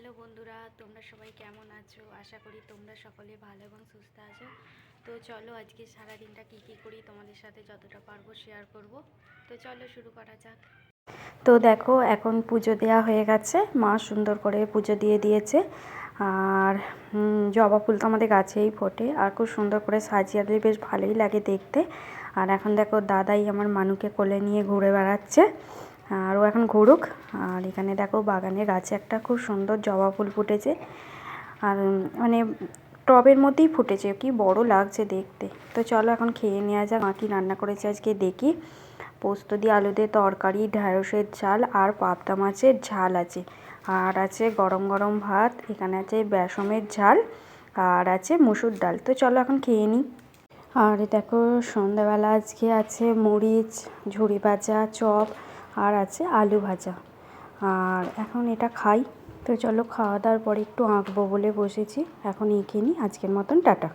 Hello বন্ধুরা, তোমরা সবাই কেমন আছো? আশা করি তোমরা সকলে ভালো এবং সুস্থ আছো। তো চলো আজকে সারা দিনটা কী কী করি তোমাদের সাথে যতটা পারবো শেয়ার করব। তো চলো শুরু করা যাক। তো দেখো এখন পুজো দেওয়া হয়ে গেছে, মা সুন্দর করে পুজো দিয়ে দিয়েছে। আর জবা ফুল তো আমাদের গাছেই ফোটে, আর খুব সুন্দর করে সাজিয়ে দিলে বেশ ভালোই লাগে দেখতে। আর এখন দেখো দাদাই আমার মানুকে কোলে নিয়ে ঘুরে বেড়াচ্ছে, আর ও এখন ঘুরুক। আর এখানে দেখো বাগানের গাছে একটা খুব সুন্দর জবা ফুল ফুটেছে, আর মানে টবের মধ্যেই ফুটেছে, কি বড় লাগছে দেখতে। তো চলো এখন খেয়ে নেওয়া যাক। মা কি রান্না করেছে আজকে দেখি। পোস্ত দিয়ে আলু দিয়ে তরকারি, ঢ্যাঁড়সের ঝাল আর পাবদা মাছের ঝাল আছে, আর আছে গরম গরম ভাত, এখানে আছে বেসমের ঝাল, আর আছে মুসুর ডাল। তো চলো এখন খেয়ে নিই। আর দেখো সন্ধ্যাবেলা আজকে আছে মরিচ, ঝুড়ি ভাজা, চপ, আর আছে আলু ভাজা। আর এখন এটা খাই। তো চলো খাওয়া দাওয়ার পরে একটু আঁকবো বলে বসেছি, এখন এঁকে নিই। আজকের মতন টাটা।